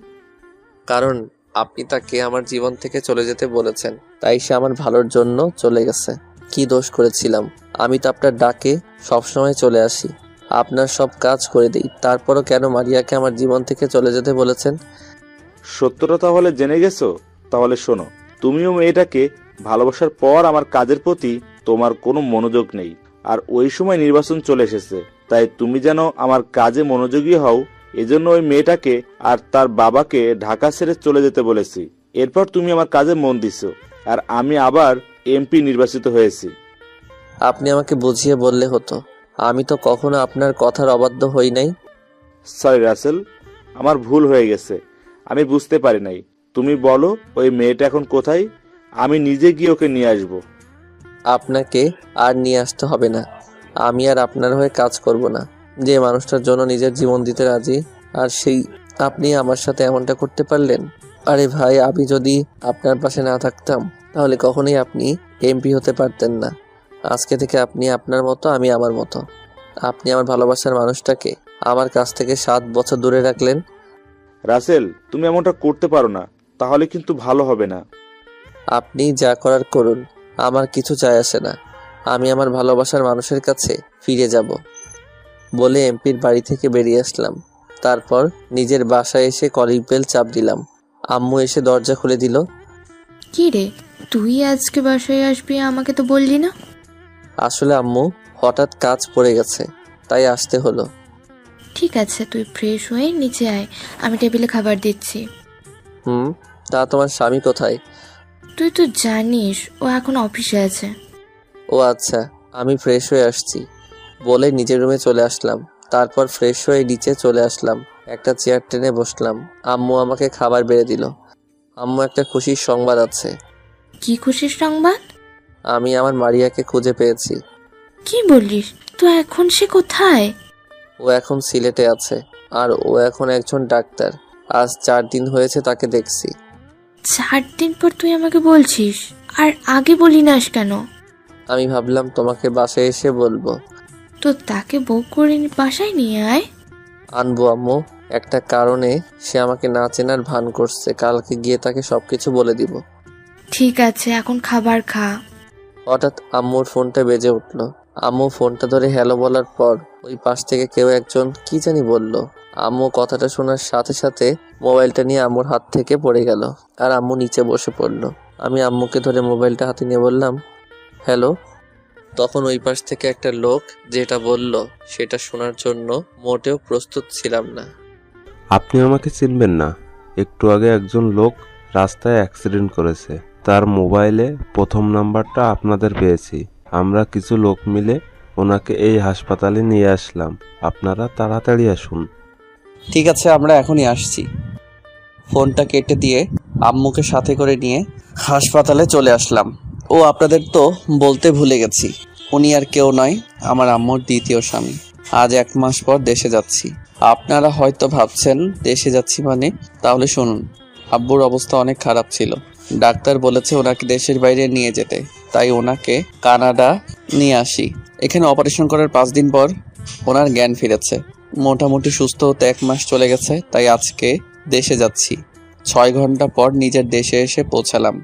কারণ আপনি তাকে আমার জীবন থেকে চলে যেতে বলেছেন, তাই সে আমার ভালোর জন্য চলে গেছে। কি দোষ করেছিলাম? আমি তো আপনার ডাকে সবসময় চলে আসি, আপনার সব কাজ করে দিই, তারপরও কেন মারিয়াকে আমার জীবন থেকে চলে যেতে বলেছেন? সত্যটা তাহলে জেনে গেছো? তাহলে শোনো, তুমিও মেয়েটাকে ভালোবাসার পর আমার কাজের প্রতি তোমার কোনো মনোযোগ নেই, আর ওই সময় নির্বাচন চলে এসেছে, তাই তুমি যেন আমার কাজে মনোযোগী হও, এজন্য ওই মেয়েটাকে আর তার বাবাকে ঢাকা ছেড়ে চলে যেতে বলেছি। এরপর তুমি আমার কাজে মন দিছো, আর আমি আবার এমপি নির্বাচিত হয়েছি। আপনি আমাকে বুঝিয়ে বললে হতো, আমি তো কখনো আপনার কথার অবাধ্য হই নাই। সরি রাসেল, আমার ভুল হয়ে গেছে, আমি বুঝতে পারি নাই। তুমি বলো ওই মেয়েটা এখন কোথায়? আমি নিজে গিয়ে ওকে নিয়ে আসবো। আপনাকে আর নিয়ে আসতে হবে না, আমি আর আপনার হয়ে কাজ করব না। যে মানুষটার জন্য নিজের জীবন দিতে রাজি, আর সেই আপনি আমার সাথে এমনটা করতে পারলেন? আরে ভাই, আমি যদি আপনার পাশে না থাকতাম তাহলে কখনোই আপনি এমপি হতে পারতেন না। আজকে থেকে আপনি আপনার মতো, আমি আমার মতো। আপনি আমার ভালোবাসার মানুষটাকে আমার কাছ থেকে 7 বছর দূরে রাখলেন। রাসেল, তুমি এমনটা করতে পারো না, তাহলে কিন্তু ভালো হবে না। আপনি যা করার করুন, আমার কিছু যায় আসে না। আমি আমার ভালোবাসার মানুষের কাছে ফিরে যাব বলে এমপির বাড়ি থেকে বেরিয়ে আসলাম। তারপর নিজের বাসায় এসে কলিং বেল চাপ দিলাম। আম্মু এসে দরজা খুলে দিল। কি রে, তুই আজকে বাসায় আসবি, আমাকে তো বললি না? আসলে আম্মু, হঠাৎ কাজ পড়ে গেছে, তাই আসতে হলো। ঠিক আছে, তুই ফ্রেশ হয়ে নিচে আয়, আমি টেবিলে খাবার দিচ্ছি। তা তোমার স্বামী কোথায়? তুই তো জানিস ও এখন অফিসে আছে। ও আচ্ছা, আমি ফ্রেশ হয়ে আসছি বলে নিজের রুমে চলে আসলাম। তারপর ফ্রেশ হয়ে নিচে চলে আসলাম, একটা চেয়ার টেনে বসলাম। আম্মু আমাকে খাবার বেড়ে দিল। আম্মু, একটা খুশির সংবাদ আছে। কি খুশির সংবাদ? আমি আমার মারিয়াকে খুঁজে পেয়েছি। কি বলিস? তো এখন সে কোথায়? ও এখন সিলেটে আছে, আর ও এখন একজন ডাক্তার। আজ 4 দিন হয়েছে তাকে দেখছি। 4 দিন পর তুই আমাকে বলছিস, আর আগে বলি নাস কেন? আমি ভাবলাম তোমাকে বাসায় এসে বলবো। তো তাকে বউ করে বাসায় নিয়ে আয়। আনবো আম্মু, একটা কারণে সে আমাকে না চেনার ভান করছে। কালকে গিয়ে তাকে সবকিছু বলে দিব। ঠিক আছে, এখন খাবার খা। হঠাৎ আম্মুর ফোনটা বেজে উঠলো। আম্মু ফোনটা ধরে হ্যালো বলার পর ওই পাশ থেকে কেউ একজন কি জানি বলল। আম্মু কথাটা শোনার সাথে সাথে মোবাইলটা নিয়ে আম্মুর হাত থেকে পড়ে গেল, আর আম্মু নিচে বসে পড়লো। আমি আম্মুকে ধরে মোবাইলটা হাতে নিয়ে বললাম, হ্যালো। তখন ওই পাশ থেকে একটা লোক যেটা বলল সেটা শোনার জন্য মোটেও প্রস্তুত ছিলাম না। আপনি আমাকে চিনবেন না? একটু আগে একজন লোক রাস্তায় অ্যাক্সিডেন্ট করেছে, তার মোবাইলে প্রথম নাম্বারটা আপনাদের পেয়েছি। আমরা কিছু লোক মিলে ওনাকে এই হাসপাতালে নিয়ে আসলাম, আপনারা তাড়াতাড়ি আসুন। ঠিক আছে, আমরা এখনই আসছি। ফোনটা কেটে দিয়ে আম্মুকে সাথে করে নিয়ে হাসপাতালে চলে আসলাম। ও, আপনাদের তো বলতে ভুলে গেছি, উনি আর কেউ নয়, আমার আম্মুর দ্বিতীয় স্বামী। আজ 1 মাস পর দেশে যাচ্ছি। আপনারা হয়তো ভাবছেন দেশে যাচ্ছি মানে, তাহলে শুনুন। আব্বুর অবস্থা অনেক খারাপ ছিল, ডাক্তার বলেছে ওনাকে দেশের বাইরে নিয়ে যেতে, তাই ওনাকে কানাডা নিয়ে আসি। এখানে অপারেশন করার 5 দিন পর ওনার জ্ঞান ফিরেছে। মোটামুটি সুস্থ হতে 1 মাস চলে গেছে, তাই আজকে দেশে যাচ্ছি। 6 ঘন্টা পর নিজের দেশে এসে পৌঁছালাম।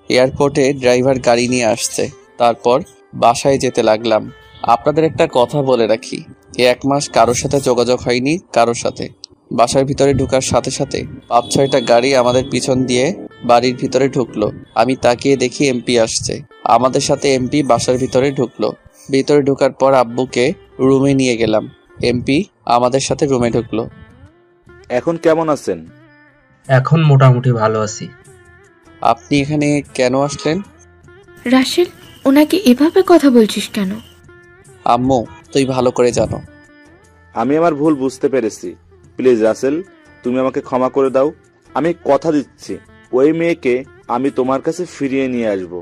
এয়ারপোর্টে ড্রাইভার গাড়ি নিয়ে আসছে, তারপর বাসায় যেতে লাগলাম। আপনাদের একটা কথা বলে রাখি, 1 মাস কারোর সাথে যোগাযোগ হয়নি, কারোর সাথে। বাসার ভিতরে ঢুকার সাথে সাথে 5-6টা গাড়ি আমাদের পিছন দিয়ে বাড়ির ভিতরে ঢুকলো। আমি তাকিয়ে দেখি এমপি আসছে। আমাদের সাথে এমপি বাসার ভিতরে ঢুকলো। ভিতরে ঢোকার পর আব্বুকে রুমে নিয়ে গেলাম। এমপি আমাদের সাথে রুমে ঢুকলো। এখন কেমন আছেন? এখন মোটামুটি ভালো আছি। আপনি এখানে কেন আসলেন? রাসেল, ওনাকে এভাবে কথা বলছিস কেন? আম্মু, তুই ভালো করে জানো। আমি আমার ভুল বুঝতে পেরেছি। প্লিজ রাসেল, তুমি আমাকে ক্ষমা করে দাও। আমি কথা দিচ্ছি, ওই মেয়েকে আমি তোমার কাছে ফিরিয়ে নিয়ে আসব।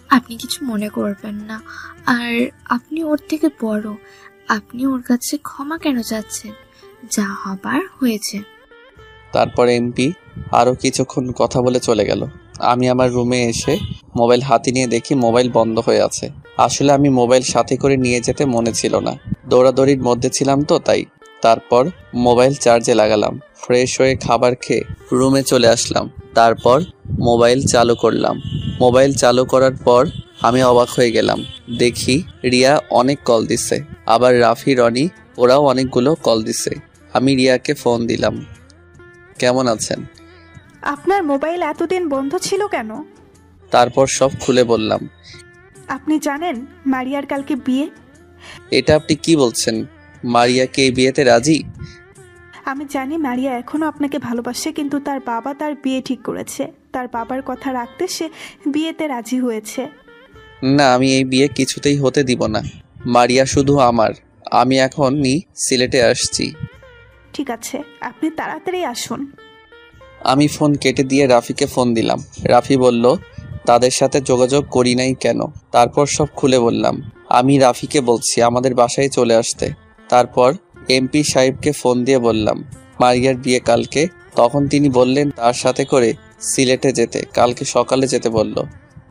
আপনি কিছু মনে করবেন না, আর আপনি ওর থেকে বড়, আপনি ওর কাছে ক্ষমা কেন চাচ্ছেন? যা হবার হয়েছে। তারপরে এমপি আরও কিছুক্ষণ কথা বলে চলে গেল। আমি আমার রুমে এসে মোবাইল হাতে নিয়ে দেখি মোবাইল বন্ধ হয়ে আছে। আসলে আমি মোবাইল সাথে করে নিয়ে যেতে মনে ছিল না, দৌড়াদৌড়ির মধ্যে ছিলাম তো তাই। তারপর মোবাইল চার্জে লাগালাম, ফ্রেশ হয়ে খাবার খেয়ে রুমে চলে আসলাম। তারপর মোবাইল চালু করলাম। মোবাইল চালু করার পর আমি অবাক হয়ে গেলাম। দেখি রিয়া অনেক কল দিছে, আবার রাফি, রনি ওরাও অনেকগুলো কল দিছে। আমি রিয়াকে ফোন দিলাম। কেমন আছেন? আপনার মোবাইল এতদিন বন্ধ ছিল কেন? তারপর সব খুলে বললাম। আপনি জানেন মারিয়ার কালকে বিয়ে? এটা আপনি কি বলছেন? মারিয়াকে এই বিয়েতে রাজি? আমি জানি মারিয়া এখনো আপনাকে ভালোবাসে, কিন্তু তার বাবা তার বিয়ে ঠিক করেছে। তার বাবার কথা রাখতে সে বিয়েতে রাজি হয়েছে। না, আমি এই বিয়ে কিছুতেই হতে দিব না। মারিয়া শুধু আমার। আমি এখনই সিলেটে আসছি। ঠিক আছে, আপনি তাড়াতাড়ি আসুন। আমি ফোন কেটে দিয়ে রাফিকে ফোন দিলাম। রাফি বলল তাদের সাথে যোগাযোগ করি নাই কেন। তারপর সব খুলে বললাম। আমি রাফিকে বলছি আমাদের বাসায় চলে আসতে। তারপর এমপি সাহেবকে ফোন দিয়ে বললাম মারিয়ার বিয়ে কালকে। তখন তিনি বললেন তার সাথে করে সিলেটে যেতে, কালকে সকালে যেতে বলল,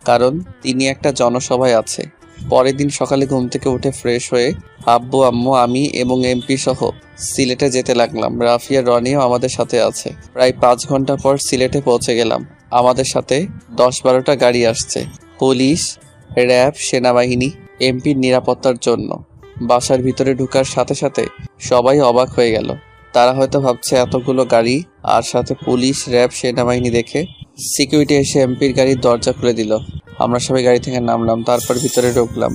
কারণ তিনি একটা জনসভায় আছে। পরের দিন সকালে ঘুম থেকে উঠে ফ্রেশ হয়ে আব্বু, আম্মু, আমি এবং এমপি সহ সিলেটে যেতে লাগলাম। রাফি আর রনিও আমাদের সাথে আছে। প্রায় 5 ঘন্টা পর সিলেটে পৌঁছে গেলাম। আমাদের সাথে 10-12টা গাড়ি আসছে, পুলিশ, র্যাব, সেনাবাহিনী, এমপির নিরাপত্তার জন্য। বাসার ভিতরে ঢোকার সাথে সাথে সবাই অবাক হয়ে গেল। তারা হয়তো ভাবছে এতগুলো গাড়ি আর সাথে পুলিশ, র্যাব, সেনাবাহিনী দেখে সিকিউরিটি এসে এমপির গাড়ির দরজা খুলে দিল। আমরা সবাই গাড়ি থেকে নামলাম। তারপর ভিতরে ঢুকলাম।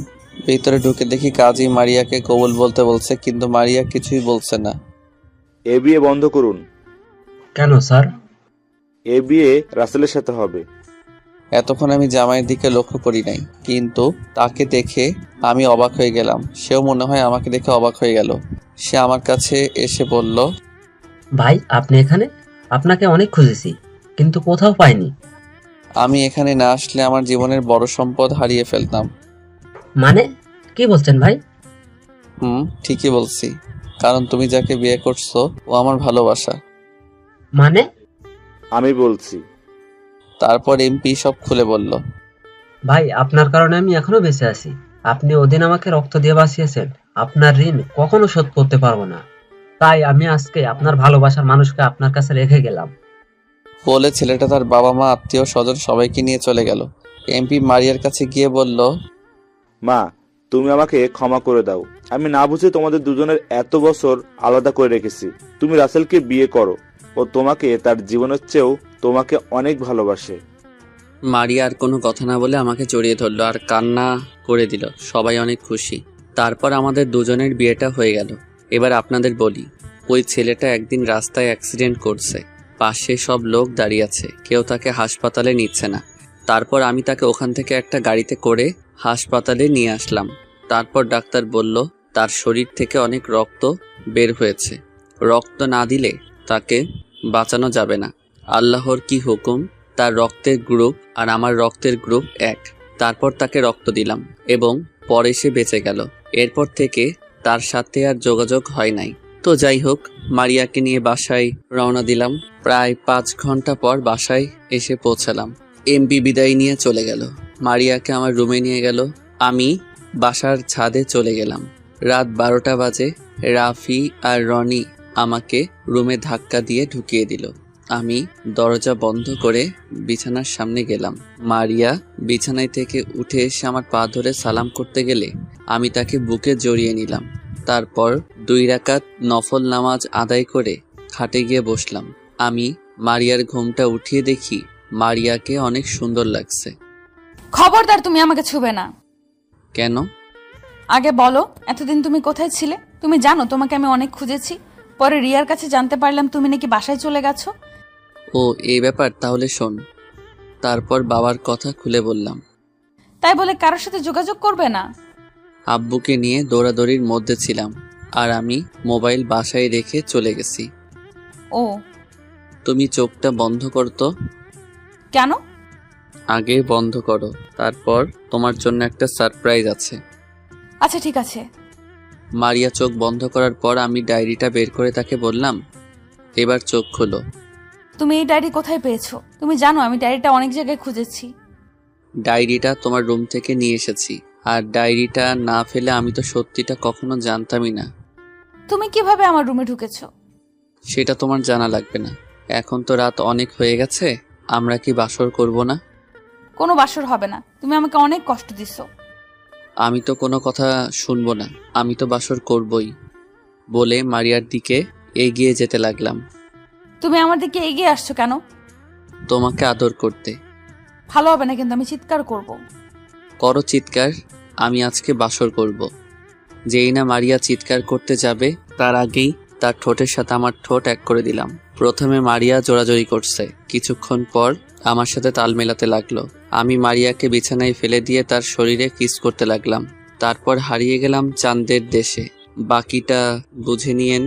ভিতরে ঢুকে দেখি কাজী মারিয়াকে কবুল বলতে বলছে, কিন্তু মারিয়া কিছুই বলছে না। এ বিয়ে বন্ধ করুন। কেন স্যার? এ বিয়ে রাসেলের সাথে হবে। এতক্ষণ আমি জামাইয়ের দিকে লক্ষ্য করি নাই, কিন্তু তাকে দেখে আমি অবাক হয়ে গেলাম। সেও মনে হয় আমাকে দেখে অবাক হয়ে গেল। সে আমার কাছে এসে বলল, ভাই আপনি এখানে? আপনাকে অনেক খুঁজেছি কিন্তু কোথাও পাইনি। আমি এখানে না আসলে আমার জীবনের বড় সম্পদ হারিয়ে ফেলতাম। মানে কি বলছেন ভাই? ঠিকই বলছি, কারণ তুমি যাকে বিয়ে করছো ও আমার ভালোবাসা। মানে? আমি বলছি। তারপর এমপি সব খুলে বলল। ভাই আপনার কারণে আমি এখনো বেঁচে আছি। আপনি ওদিন আমাকে রক্ত দিয়ে বাঁচিয়েছেন, আপনার ঋণ কখনো শোধ করতে পারবো না। তাই আমি আজকে আপনার ভালোবাসার মানুষকে আপনার কাছে রেখে গেলাম। বলে ছেলেটা তার বাবা মা, আত্মীয় স্বজন সবাইকে নিয়ে চলে গেল। এমপি মারিয়ার কাছে গিয়ে বলল, মা, তুমি আমাকে ক্ষমা করে দাও। আমি না বুঝে তোমাদের দুজনের এত বছর আলাদা করে রেখেছি। তুমি রাসেলকে বিয়ে করো। ও তোমাকে তার জীবনের চেয়েও তোমাকে অনেক ভালোবাসে। মারিয়া আর কোনো কথা না বলে আমাকে জড়িয়ে ধরলো আর কান্না করে দিল। সবাই অনেক খুশি। তারপর আমাদের দুজনের বিয়েটা হয়ে গেল। এবার আপনাদের বলি, ওই ছেলেটা একদিন রাস্তায় অ্যাক্সিডেন্ট করছে। পাশে সব লোক দাঁড়িয়ে আছে, কেউ তাকে হাসপাতালে নিচ্ছে না। তারপর আমি তাকে ওখান থেকে একটা গাড়িতে করে হাসপাতালে নিয়ে আসলাম। তারপর ডাক্তার বলল তার শরীর থেকে অনেক রক্ত বের হয়েছে। রক্ত না দিলে তাকে বাঁচানো যাবে না। আল্লাহর কি হুকুম, তার রক্তের গ্রুপ আর আমার রক্তের গ্রুপ এক। তারপর তাকে রক্ত দিলাম এবং পরে সে বেঁচে গেল। এরপর থেকে তার সাথে আর যোগাযোগ হয় নাই। তো যাই হোক, মারিয়াকে নিয়ে বাসায় রওনা দিলাম। প্রায় 5 ঘন্টা পর বাসায় এসে পৌঁছালাম। এমপি বিদায় নিয়ে চলে গেল। মারিয়াকে আমার রুমে নিয়ে গেল। আমি বাসার ছাদে চলে গেলাম। রাত 12টা বাজে। রাফি আর রনি আমাকে রুমে ধাক্কা দিয়ে ঢুকিয়ে দিল। আমি দরজা বন্ধ করে বিছানার সামনে গেলাম। মারিয়া বিছানায় থেকে উঠে এসে আমার পা ধরে সালাম করতে গেলে আমি তাকে বুকে জড়িয়ে নিলাম। তারপর 2 রাকাত নফল নামাজ আদায় করে খাটে গিয়ে বসলাম। আমি মারিয়ার ঘুমটা উঠিয়ে দেখি মারিয়াকে অনেক সুন্দর লাগছে। খবরদার, তুমি আমাকে ছুবে না। কেন? আগে বলো, এতদিন তুমি কোথায় ছিলে? তুমি জানো তোমাকে আমি অনেক খুঁজেছি। পরে রিয়ার কাছে জানতে পারলাম তুমি নাকি বাসায় চলে গেছো। ও এই ব্যাপার, তাহলে শোন। তারপর বাবার কথা খুলে বললাম। তাই বলে কারোর সাথে যোগাযোগ করবে না? আব্বুকে নিয়ে দৌড়াদৌড়ির মধ্যে ছিলাম আর আমি মোবাইল বাসায় রেখে চলে গেছি। ও, তুমি চোখটা বন্ধ করতো। কেন? আগে বন্ধ করো, তারপর তোমার জন্য একটা সারপ্রাইজ আছে। আচ্ছা ঠিক আছে। মারিয়া চোখ বন্ধ করার পর আমি ডায়েরিটা বের করে তাকে বললাম, এবার চোখ খোলো। তুমি এই ডায়েরি কোথায় পেয়েছো? তুমি জানো আমি ডায়েরিটা অনেক জায়গায় খুঁজেছি। ডায়েরিটা তোমার রুম থেকে নিয়ে এসেছি। আর ডায়েরিটা না ফেলে আমি তো সত্যিটা কখনো জানতামই না। তুমি কিভাবে আমার রুমে ঢুকেছো? সেটা তোমার জানা লাগবে না। এখন তো রাত অনেক হয়ে গেছে, আমরা কি বাসর করব না? কোনো বাসর হবে না, তুমি আমাকে অনেক কষ্ট দিছো। আমি তো কোনো কথা শুনবো না, আমি তো বাসর করবই বলে মারিয়ার দিকে এগিয়ে যেতে লাগলাম। তুমি আমার দিকে এগিয়ে আসছো কেন? তোমাকে আদর করতে। ভালো হবে না কিন্তু, আমি চিৎকার করব। করো চিৎকার, আমি আজকে বাসর করব। যেই না মারিয়া চিৎকার করতে যাবে তার আগেই তার ঠোঁটের সাথে আমার ঠোঁট এক করে দিলাম। প্রথমে মারিয়া জোরাজোরি করছে, কিছুক্ষণ পর আমার সাথে তাল মেলাতে লাগলো। আমি মারিয়াকে বিছানায় ফেলে দিয়ে তার শরীরে কিস করতে লাগলাম। তারপর হারিয়ে গেলাম চাঁদের দেশে। বাকিটা বুঝে নিয়েন।